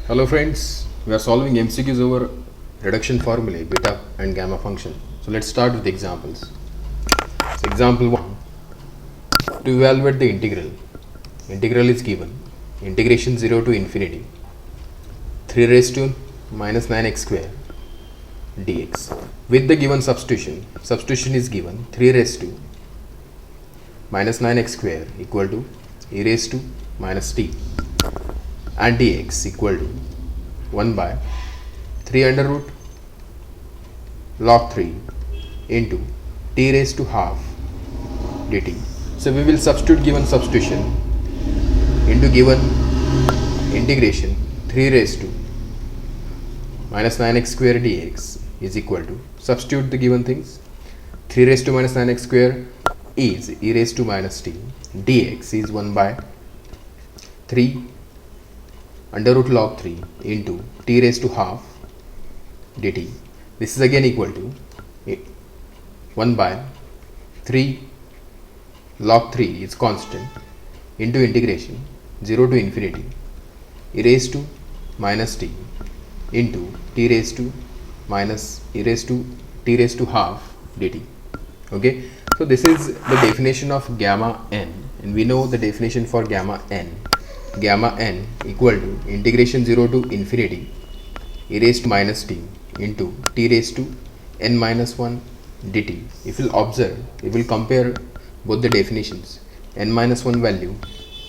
Hello friends, we are solving MCQs over reduction formulae, beta and gamma function. So let's start with examples. So example 1, to evaluate the integral. Integral is given, integration 0 to infinity, 3 raised to minus 9x square dx. With the given substitution is given 3 raised to minus 9x square equal to e raised to minus t, and dx equal to 1 by 3 under root log 3 into t raised to half dt. So we will substitute given substitution into given integration 3 raised to minus 9x square dx is equal to, substitute the given things, 3 raised to minus 9x square is e raised to minus t, dx is 1 by 3 under root log 3 into t raised to half dt. This is again equal to 1 by 3 log 3 is constant into integration 0 to infinity e raised to minus t into t raised to minus e raised to t raised to half dt. Okay, so this is the definition of gamma n, and we know the definition for gamma n. Gamma n equal to integration 0 to infinity e raised to minus t into t raised to n minus 1 dt. If you will observe, we will compare both the definitions. N minus 1 value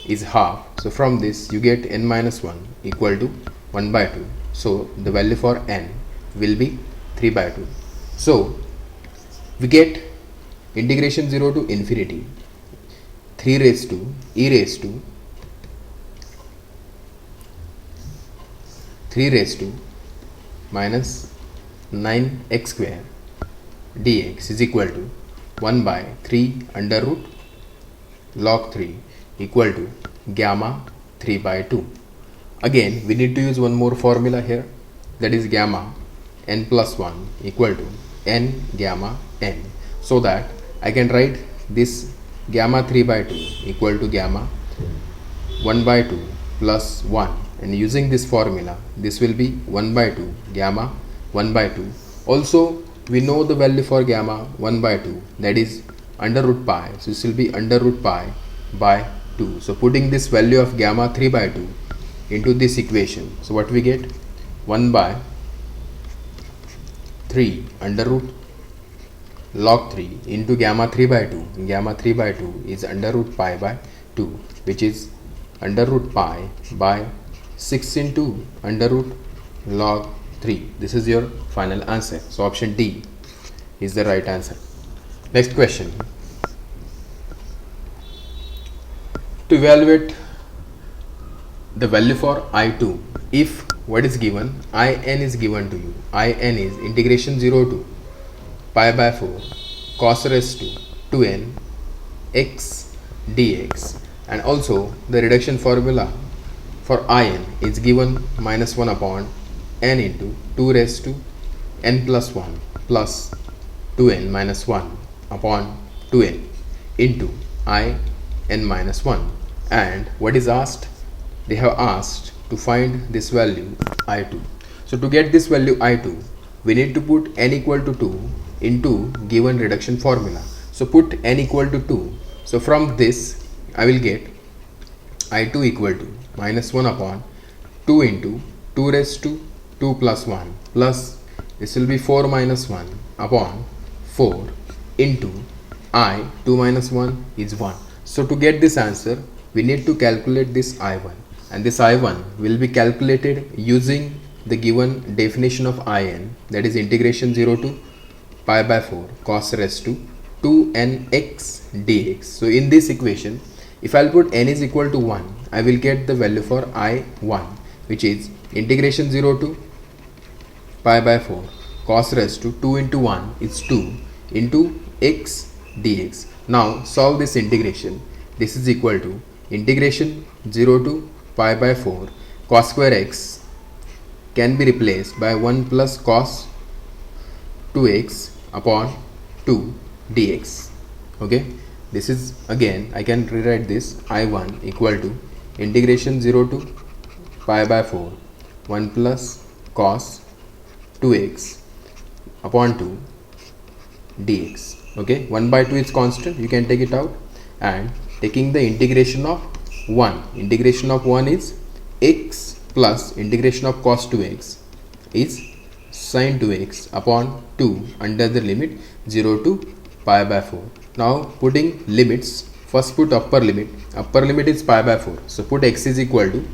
is half, so from this you get n minus 1 equal to 1 by 2. So the value for n will be 3 by 2. So we get integration 0 to infinity 3 raised to e raised to 3 raised to minus 9x square dx is equal to 1 by 3 under root log 3 equal to gamma 3 by 2. Again we need to use one more formula here, that is gamma n plus 1 equal to n gamma n, so that I can write this gamma 3 by 2 equal to gamma 1 by 2 plus 1, and using this formula this will be 1 by 2 gamma 1 by 2. Also we know the value for gamma 1 by 2, that is under root pi, so this will be under root pi by 2. So putting this value of gamma 3 by 2 into this equation, so what we get, 1 by 3 under root log 3 into gamma 3 by 2. Gamma 3 by 2 is under root pi by 2, which is under root pi by 6 into under root log 3. This is your final answer. So option D is the right answer. Next question. To evaluate the value for I2, if what is given, In is given to you. In is integration 0 to pi by 4 cos raised to 2n x dx, and also the reduction formula for In is given minus 1 upon n into 2 raised to n plus 1 plus 2n minus 1 upon 2n into I n minus 1. And what is asked? They have asked to find this value I2. So to get this value I2, we need to put n equal to 2 into given reduction formula. So put n equal to 2. So from this I will get I2 equal to minus 1 upon 2 into 2 raised to 2 plus 1 plus this will be 4 minus 1 upon 4 into I 2 minus 1 is 1. So to get this answer we need to calculate this I1, and this I1 will be calculated using the given definition of In, that is integration 0 to pi by 4 cos raised to 2nx dx. So in this equation, if I'll put n is equal to 1, I will get the value for I1, which is integration 0 to pi by 4 cos raised to 2 into 1 is 2 into x dx. Now solve this integration. This is equal to integration 0 to pi by 4 cos square x can be replaced by 1 plus cos 2x upon 2 dx. Okay, this is again I can rewrite this I1 equal to integration 0 to pi by 4 1 plus cos 2x upon 2 dx. Okay, 1 by 2 is constant, you can take it out, and taking the integration of 1 is x plus integration of cos 2x is sin 2x upon 2 under the limit 0 to pi by 4. Now putting limits, first put upper limit is pi by 4, so put x is equal to,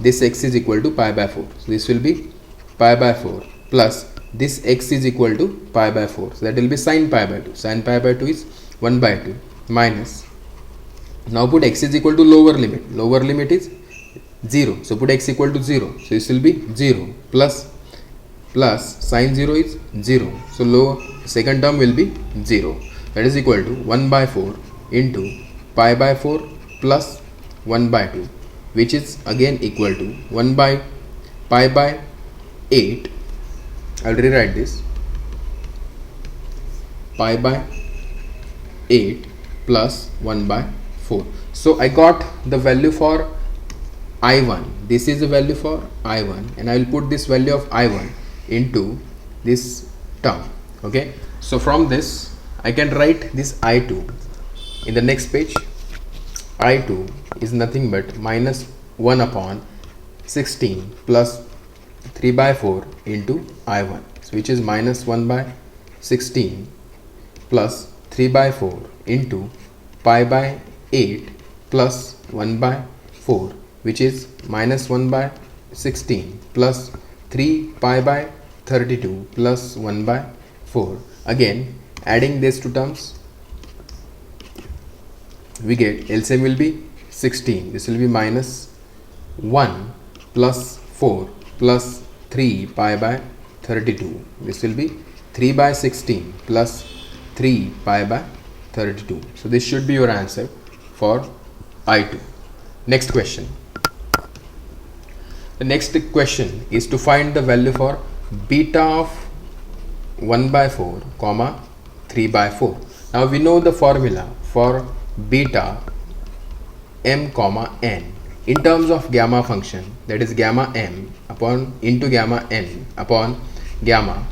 this x is equal to pi by 4, so this will be pi by 4 plus this x is equal to pi by 4, so that will be sin pi by 2. Sin pi by 2 is 1 by 2 minus, now put x is equal to lower limit is 0, so put x equal to 0, so this will be 0 plus sin 0 is 0, so second term will be 0, that is equal to 1 by 4 into pi by 4 plus 1 by 2, which is again equal to 1 by pi by 8. I'll rewrite this, pi by 8 plus 1 by 4. So I got the value for I1, this is the value for I1, and I will put this value of I1 into this term. Okay, so from this I can write this I2 in the next page. I2 is nothing but minus 1 upon 16 plus 3 by 4 into I1, so which is minus 1 by 16 plus 3 by 4 into pi by 8 plus 1 by 4, which is minus 1 by 16 plus 3 pi by 32 plus 1 by 4. Again adding these two terms, we get LCM will be 16, this will be minus 1 plus 4 plus 3 pi by 32, this will be 3 by 16 plus 3 pi by 32. So this should be your answer for I2. Next question. The next question is to find the value for beta of 1 by 4 comma 3 by 4. Now we know the formula for beta m comma n in terms of gamma function, that is gamma m upon into gamma n upon gamma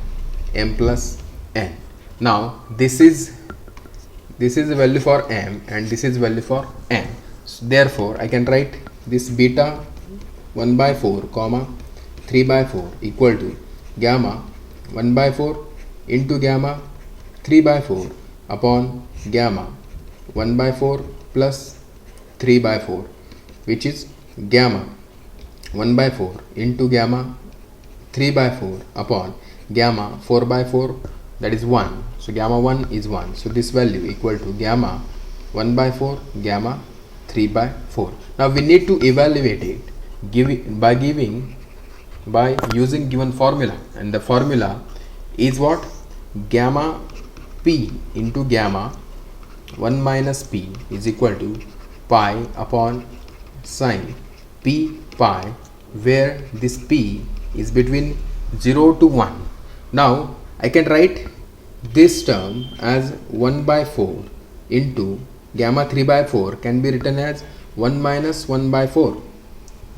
m plus n. Now this is the value for m and this is value for n, so therefore I can write this beta 1 by 4 comma 3 by 4 equal to gamma 1 by 4 into gamma 3 by 4 upon gamma 1 by 4 plus 3 by 4, which is gamma 1 by 4 into gamma 3 by 4 upon gamma 4 by 4, that is 1, so gamma 1 is 1, so this value equal to gamma 1 by 4 gamma 3 by 4. Now we need to evaluate it by using given formula, and the formula is what? Gamma p into gamma 1 minus p is equal to pi upon sin p pi, where this p is between 0 to 1. Now I can write this term as 1 by 4 into gamma 3 by 4 can be written as 1 minus 1 by 4.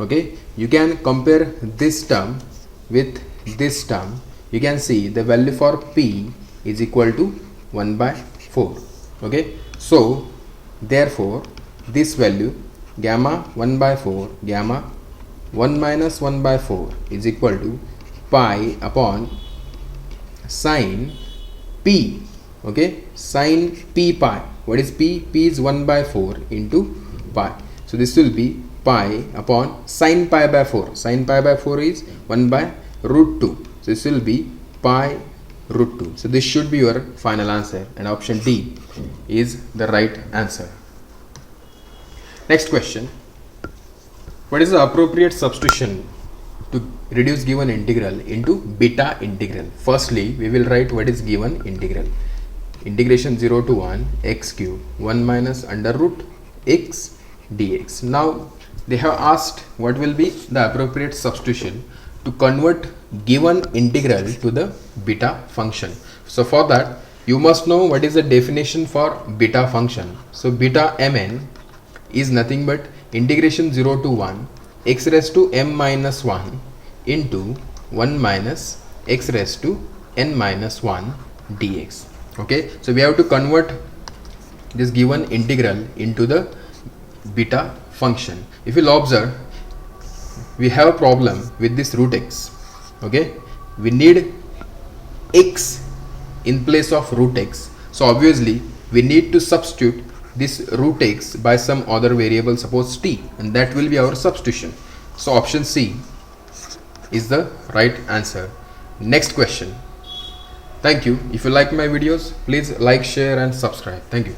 Okay, you can compare this term with this term, you can see the value for p is equal to 1 by 4. Okay, so therefore this value gamma 1 by 4 gamma 1 minus 1 by 4 is equal to pi upon sin p. Okay, sin p pi, what is p? P is 1 by 4 into pi, so this will be pi upon sin pi by 4. Sin pi by 4 is 1 by root 2, so this will be pi root 2. So this should be your final answer, and option D is the right answer. Next question. What is the appropriate substitution to reduce given integral into beta integral? Firstly, we will write what is given integral. Integration 0 to 1 x cube 1 minus under root x dx. Now they have asked what will be the appropriate substitution to convert given integral to the beta function. So for that you must know what is the definition for beta function. So beta mn is nothing but integration 0 to 1 x raised to m minus 1 into 1 minus x raised to n minus 1 dx. Okay, so we have to convert this given integral into the beta function. If you'll observe, we have a problem with this root x. Okay, we need x in place of root x, so obviously we need to substitute this root x by some other variable, suppose t, and that will be our substitution. So option C is the right answer. Next question. Thank you. If you like my videos, please like, share and subscribe. Thank you.